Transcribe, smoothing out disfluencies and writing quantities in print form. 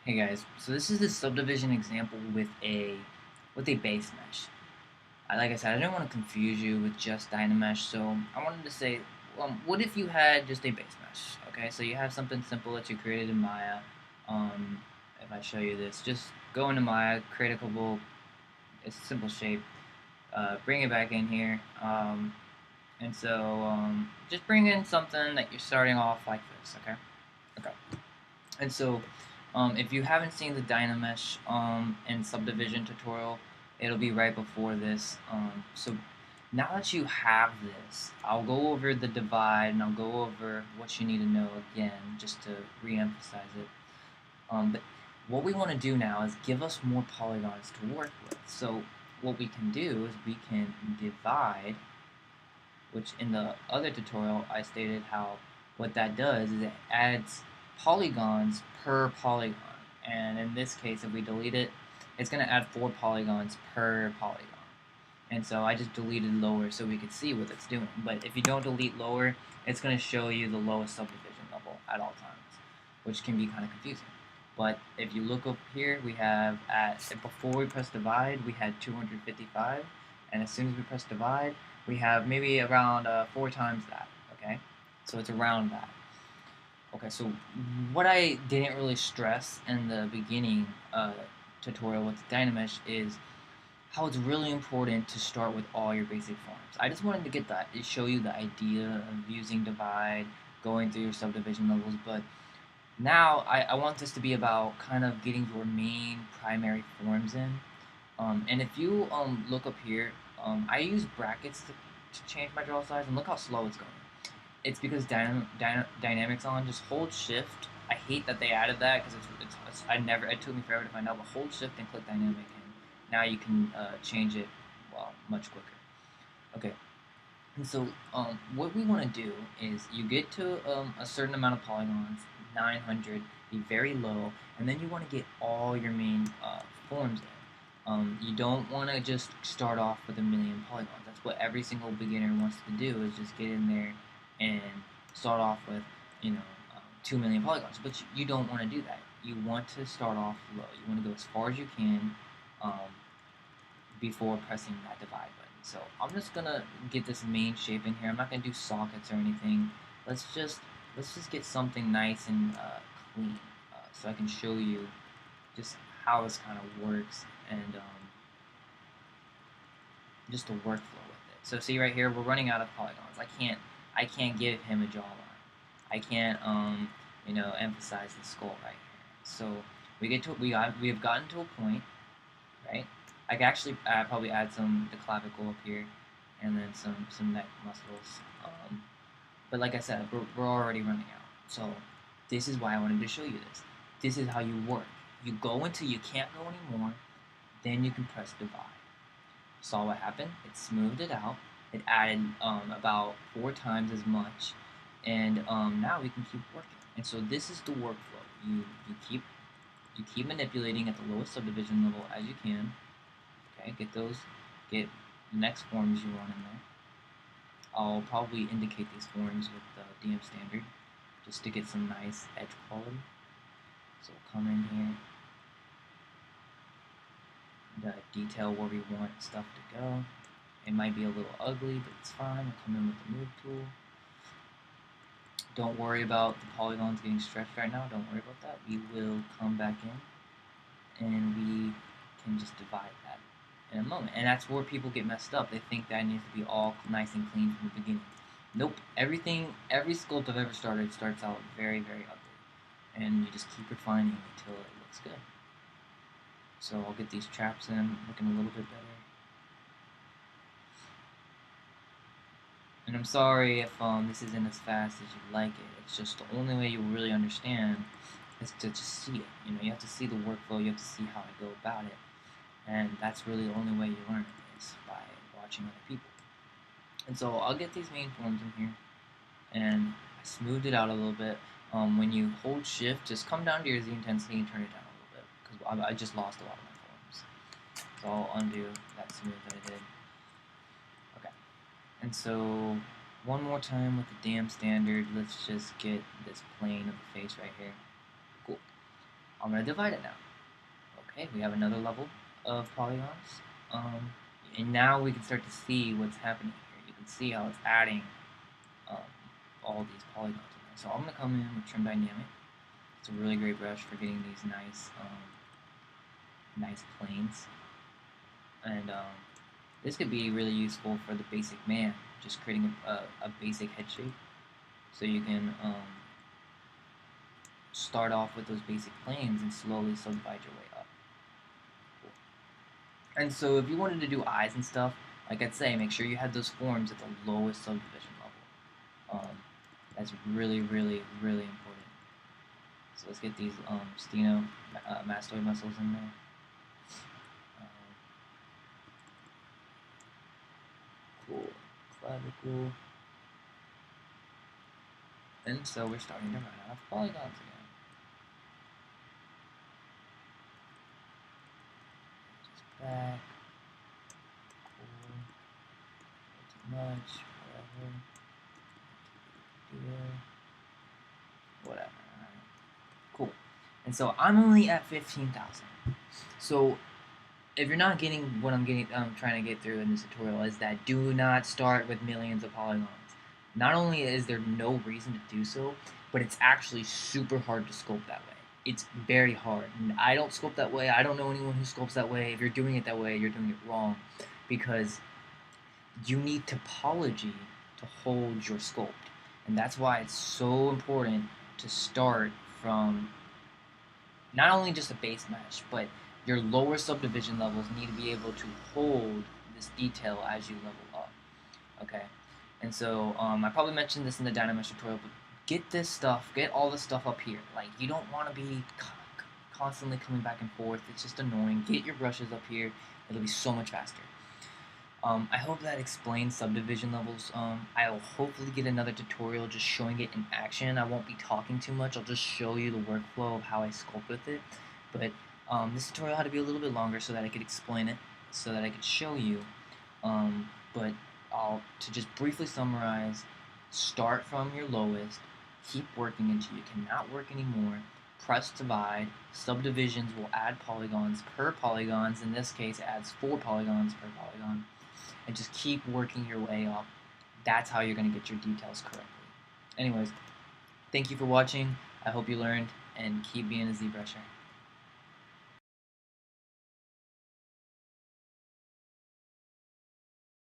Hey guys, so this is the subdivision example with a base mesh. Like I said, I didn't want to confuse you with just Dynamesh, so I wanted to say, what if you had just a base mesh? Okay, so you have something simple that you created in Maya. Um, if I show you this, just go into Maya, create a couple, it's a simple shape, bring it back in here, and so just bring in something that you're starting off like this. Okay, okay. And so, if you haven't seen the Dynamesh and subdivision tutorial, it'll be right before this. So now that you have this, I'll go over the divide and I'll go over what you need to know again, just to re-emphasize it. But what we want to do now is give us more polygons to work with. So what we can do is we can divide, which in the other tutorial I stated how what that does is it adds polygons per polygon. And in this case, if we delete it, it's going to add 4 polygons per polygon. And so I just deleted lower so we could see what it's doing. But if you don't delete lower, it's going to show you the lowest subdivision level at all times, which can be kind of confusing. But if you look up here, we have before we press divide, we had 255, and as soon as we press divide, we have maybe around 4 times that. Okay, so it's around that. Okay, so what I didn't really stress in the beginning tutorial with Dynamesh is how it's really important to start with all your basic forms. I just wanted to get that, to show you the idea of using divide, going through your subdivision levels, but now I want this to be about kind of getting your main primary forms in. And if you look up here, I use brackets to change my draw size, and look how slow it's going. It's because dynamics on. Just hold shift. I hate that they added that because it took me forever to find out, but hold shift and click dynamic, and now you can change it, well, much quicker. Okay, and so what we want to do is you get to a certain amount of polygons, 900, be very low, and then you want to get all your main forms in. You don't want to just start off with a million polygons. That's what every single beginner wants to do, is just get in there and start off with, you know, 2 million polygons. But you don't want to do that. You want to start off low. You want to go as far as you can um, before pressing that divide button. So I'm just gonna get this main shape in here. I'm not gonna do sockets or anything. Let's just get something nice and clean, so I can show you just how this kind of works and just the workflow with it. So see right here, we're running out of polygons. I can't give him a jawline. I can't emphasize the skull right here. So we have gotten to a point, right? I could actually probably add the clavicle up here, and then some neck muscles. But like I said, we're already running out. So this is why I wanted to show you this. This is how you work. You go until you can't go anymore, then you can press divide. Saw what happened? It smoothed it out. It added about 4 times as much, and now we can keep working. And so this is the workflow. You keep manipulating at the lowest subdivision level as you can. Okay, get the next forms you want in there. I'll probably indicate these forms with the DM standard just to get some nice edge quality. So we'll come in here and detail where we want stuff to go. It might be a little ugly, but it's fine. We'll come in with the move tool. Don't worry about the polygons getting stretched right now. Don't worry about that. We will come back in and we can just divide that in a moment. And that's where people get messed up. They think that needs to be all nice and clean from the beginning. Nope. Every sculpt I've ever started starts out very, very ugly. And you just keep refining until it looks good. So I'll get these traps in, looking a little bit better. And I'm sorry if this isn't as fast as you'd like it. It's just the only way you'll really understand is to just see it. You know, you have to see the workflow, you have to see how I go about it. And that's really the only way you learn it, is by watching other people. And so I'll get these main forms in here, and I smoothed it out a little bit. When you hold shift, just come down to your Z intensity and turn it down a little bit, because I just lost a lot of my forms. So I'll undo that smooth that I did. Okay. And so one more time with the damn standard, let's just get this plane of the face right here. Cool. I'm going to divide it now. Okay, we have another level of polygons. And now we can start to see what's happening here. You can see how it's adding um, all these polygons in there. So I'm going to come in with Trim Dynamic. It's a really great brush for getting these nice planes. And this could be really useful for the basic man, just creating a basic head shape. So you can start off with those basic planes and slowly subdivide your way up. Cool. And so if you wanted to do eyes and stuff, like I'd say, make sure you had those forms at the lowest subdivision level. That's really, really, really important. So let's get these stenomastoid muscles in there. Cool. Clavicle. And so we're starting to run out of polygons again. Just back. Cool. Not too much. Whatever. Whatever. Alright. Cool. And so I'm only at 15,000. So if you're not getting what I'm trying to get through in this tutorial, is that do not start with millions of polygons. Not only is there no reason to do so, but it's actually super hard to sculpt that way. It's very hard. And I don't sculpt that way. I don't know anyone who sculpts that way. If you're doing it that way, you're doing it wrong, because you need topology to hold your sculpt. And that's why it's so important to start from not only just a base mesh, but your lower subdivision levels need to be able to hold this detail as you level up. Okay, and so I probably mentioned this in the Dynamesh tutorial, but get this stuff, get all this stuff up here. Like, you don't want to be constantly coming back and forth. It's just annoying. Get your brushes up here. It'll be so much faster. I hope that explains subdivision levels. I'll hopefully get another tutorial just showing it in action. I won't be talking too much. I'll just show you the workflow of how I sculpt with it. But this tutorial had to be a little bit longer so that I could explain it, so that I could show you. But to just briefly summarize, start from your lowest, keep working until you cannot work anymore. Press divide. Subdivisions will add polygons per polygons. In this case, it adds 4 polygons per polygon. And just keep working your way up. That's how you're going to get your details correctly. Anyways, thank you for watching. I hope you learned, and keep being a ZBrusher.